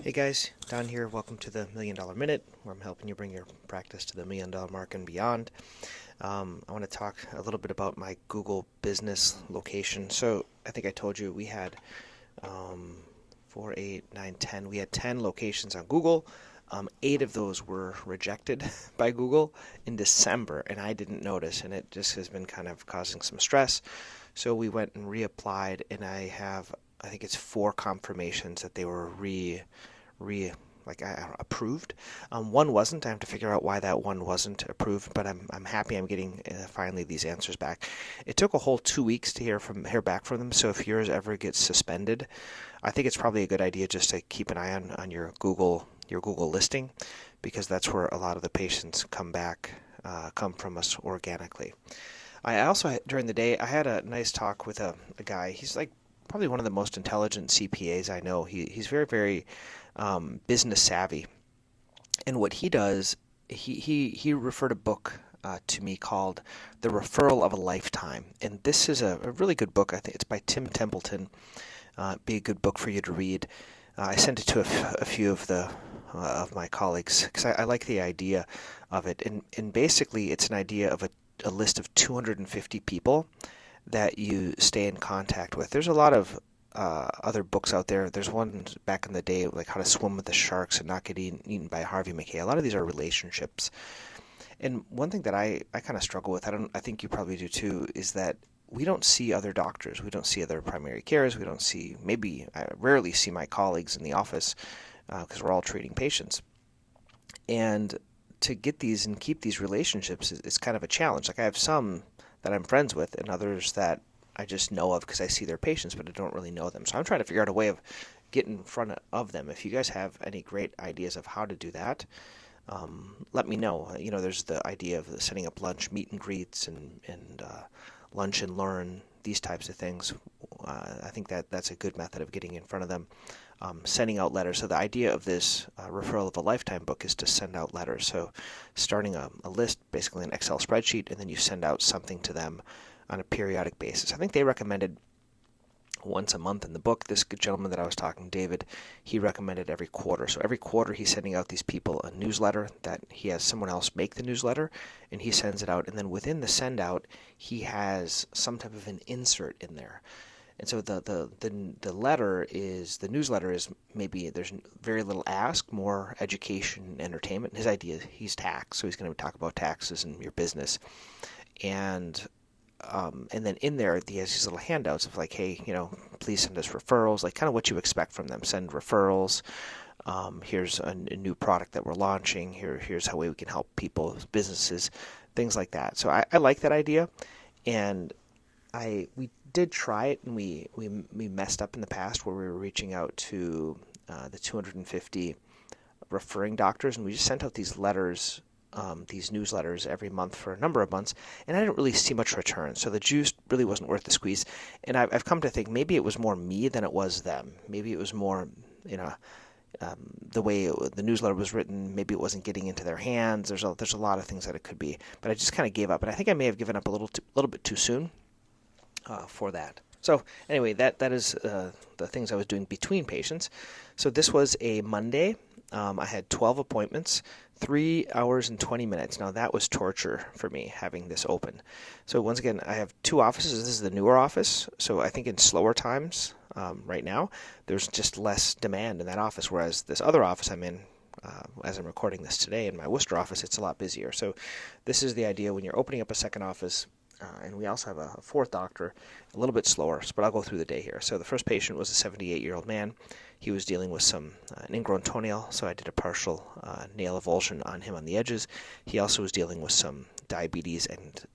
Hey guys, Don here. Welcome to the $1 Million Minute, where I'm helping you bring your practice to the $1 million mark and beyond. I want to talk a little bit about my Google business location. So I think I told you we had 4, 8, 9, 10. We had 10 locations on Google. 8 of those were rejected by Google in December, and I didn't notice, and it just has been kind of causing some stress. So we went and reapplied, and I think it's 4 confirmations that they were approved. One wasn't. I have to figure out why that one wasn't approved, but I'm happy I'm getting finally these answers back. It took a whole 2 weeks to hear back from them. So if yours ever gets suspended, I think it's probably a good idea just to keep an eye on your Google listing, because that's where a lot of the patients come from us organically. I also, during the day, I had a nice talk with a guy. He's like probably one of the most intelligent CPAs I know. He's very, very business savvy. And what he does, he referred a book to me called The Referral of a Lifetime. And this is a really good book. I think it's by Tim Templeton. Be a good book for you to read. I sent it to a few of my colleagues because I like the idea of it. And basically, it's an idea of a list of 250 people that you stay in contact with. There's a lot of other books out there. There's one back in the day, like How to Swim with the Sharks and Not Get Eaten by Harvey McKay. A lot of these are relationships. And one thing that I kind of struggle with, I think you probably do too, is that we don't see other doctors. We don't see other primary cares. I rarely see my colleagues in the office because we're all treating patients. And to get these and keep these relationships is kind of a challenge. Like I have some that I'm friends with and others that I just know of because I see their patients, but I don't really know them. So I'm trying to figure out a way of getting in front of them. If you guys have any great ideas of how to do that, let me know. There's the idea of setting up lunch, meet and greets, and lunch and learn, these types of things. I think that's a good method of getting in front of them. Sending out letters. So the idea of this Referral of a Lifetime book is to send out letters. So starting a list, basically an Excel spreadsheet, and then you send out something to them on a periodic basis. I think they recommended once a month in the book. This gentleman that I was talking, David, he recommended every quarter. So every quarter he's sending out these people a newsletter that he has someone else make the newsletter, and he sends it out. And then within the send out, he has some type of an insert in there. And so the newsletter is maybe there's very little ask, more education and entertainment. His idea, he's tax, so he's going to talk about taxes and your business. And then in there, he has these little handouts of like, hey, please send us referrals, like kind of what you expect from them. Send referrals. Here's a new product that we're launching. Here's how we can help people, businesses, things like that. So I like that idea, and we did try it, and we messed up in the past where we were reaching out to the 250 referring doctors, and we just sent out these letters, these newsletters every month for a number of months, and I didn't really see much return. So the juice really wasn't worth the squeeze. And I've come to think maybe it was more me than it was them. Maybe it was more, the way the newsletter was written. Maybe it wasn't getting into their hands. There's a lot of things that it could be, but I just kind of gave up, and I think I may have given up a little bit too soon for that. So anyway, that is the things I was doing between patients. So this was a Monday. I had 12 appointments, 3 hours and 20 minutes. Now that was torture for me, having this open. So once again, I have 2 offices. This is the newer office. So I think in slower times right now, there's just less demand in that office, whereas this other office I'm in, as I'm recording this today, in my Worcester office, it's a lot busier. So this is the idea when you're opening up a second office. And we also have a 4th doctor, a little bit slower, but I'll go through the day here. So the first patient was a 78-year-old man. He was dealing with an ingrown toenail, so I did a partial nail avulsion on him on the edges. He also was dealing with some diabetes and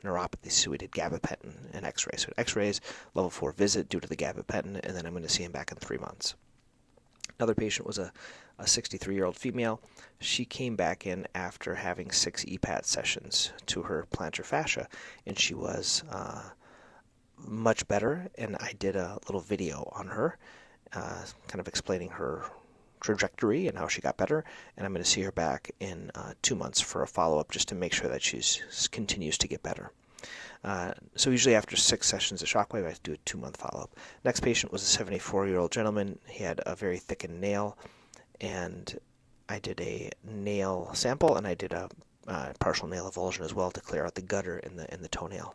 neuropathy, so we did gabapentin and x-ray. So x-rays, level 4 visit due to the gabapentin, and then I'm going to see him back in 3 months. Another patient was a 63-year-old female. She came back in after having 6 EPAT sessions to her plantar fascia, and she was much better, and I did a little video on her, kind of explaining her trajectory and how she got better, and I'm going to see her back in 2 months for a follow-up just to make sure that she continues to get better. So usually after 6 sessions of shockwave, I do a 2-month follow-up. Next patient was a 74-year-old gentleman. He had a very thickened nail, and I did a nail sample, and I did a partial nail avulsion as well to clear out the gutter in the toenail.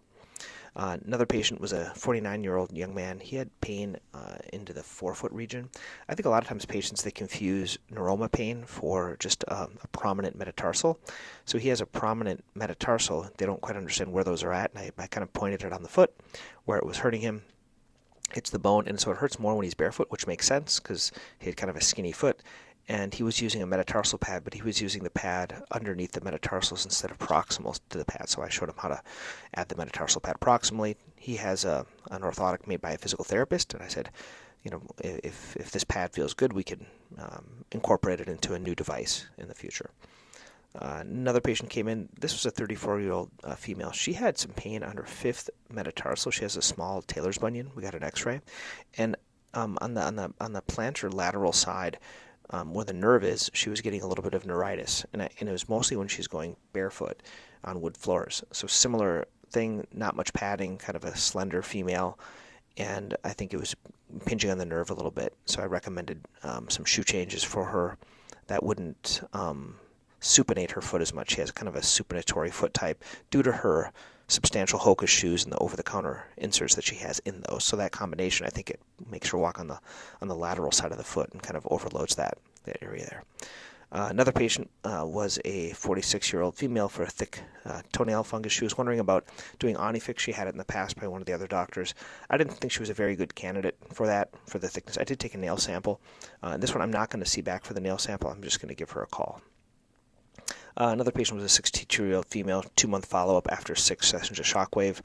Another patient was a 49-year-old young man. He had pain into the forefoot region. I think a lot of times patients, they confuse neuroma pain for just a prominent metatarsal. So he has a prominent metatarsal. They don't quite understand where those are at, and I kind of pointed it on the foot where it was hurting him. It's the bone, and so it hurts more when he's barefoot, which makes sense because he had kind of a skinny foot. And he was using a metatarsal pad, but he was using the pad underneath the metatarsals instead of proximal to the pad. So I showed him how to add the metatarsal pad proximally. He has an orthotic made by a physical therapist, and I said, if this pad feels good, we can incorporate it into a new device in the future. Another patient came in. This was a 34-year-old female. She had some pain on her 5th metatarsal. She has a small Taylor's bunion. We got an X-ray, and on the plantar lateral side, where the nerve is, she was getting a little bit of neuritis, and it was mostly when she's going barefoot on wood floors. So similar thing, not much padding, kind of a slender female, and I think it was pinching on the nerve a little bit. So I recommended some shoe changes for her that wouldn't supinate her foot as much. She has kind of a supinatory foot type due to her substantial Hoka shoes and the over-the-counter inserts that she has in those. So that combination, I think it makes her walk on the lateral side of the foot and kind of overloads that area there. Another patient was a 46-year-old female for a thick toenail fungus. She was wondering about doing Onifix. She had it in the past by one of the other doctors. I didn't think she was a very good candidate for that, for the thickness. I did take a nail sample. This one I'm not going to see back for the nail sample. I'm just going to give her a call. Another patient was a 62-year-old female, 2-month follow-up after 6 sessions of shockwave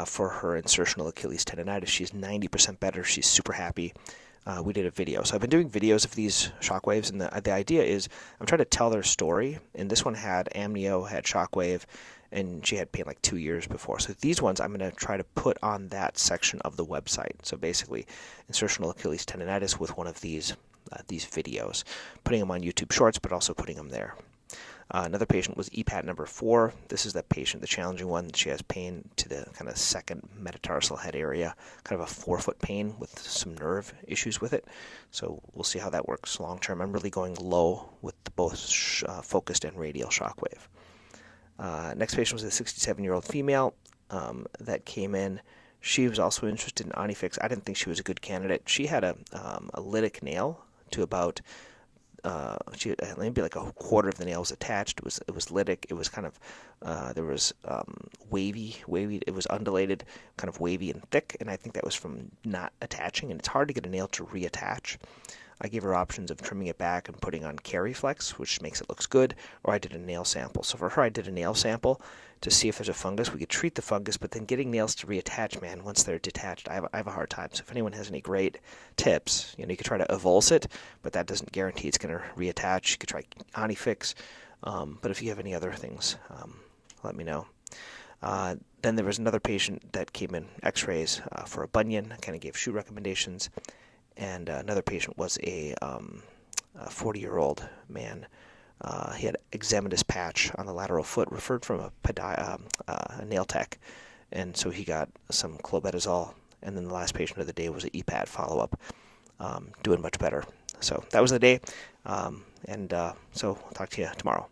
for her insertional Achilles tendonitis. She's 90% better. She's super happy. We did a video. So I've been doing videos of these shockwaves, and the idea is I'm trying to tell their story. And this one had amnio, had shockwave, and she had pain like 2 years before. So these ones I'm going to try to put on that section of the website. So basically, insertional Achilles tendonitis with one of these videos, putting them on YouTube Shorts, but also putting them there. Another patient was EPAT number 4. This is the patient, the challenging one. She has pain to the kind of second metatarsal head area, kind of a forefoot pain with some nerve issues with it. So we'll see how that works long term. I'm really going low with both focused and radial shockwave. Next patient was a 67-year-old female that came in. She was also interested in Onifix. I didn't think she was a good candidate. She had a lytic nail to about maybe like a quarter of the nail was attached. It was lytic. It was kind of there was wavy. It was undulated, kind of wavy and thick. And I think that was from not attaching. And it's hard to get a nail to reattach. I gave her options of trimming it back and putting on Cariflex, which makes it looks good, or I did a nail sample. So for her, I did a nail sample to see if there's a fungus. We could treat the fungus, but then getting nails to reattach, man, once they're detached, I have a hard time. So if anyone has any great tips, you could try to avulse it, but that doesn't guarantee it's going to reattach. You could try Onifix, but if you have any other things, let me know. Then there was another patient that came in X-rays for a bunion. I kind of gave shoe recommendations. And another patient was a 40-year-old man. He had eczematous patch on the lateral foot, referred from a nail tech. And so he got some clobetasol. And then the last patient of the day was an EPAT follow-up, doing much better. So that was the day. So I'll talk to you tomorrow.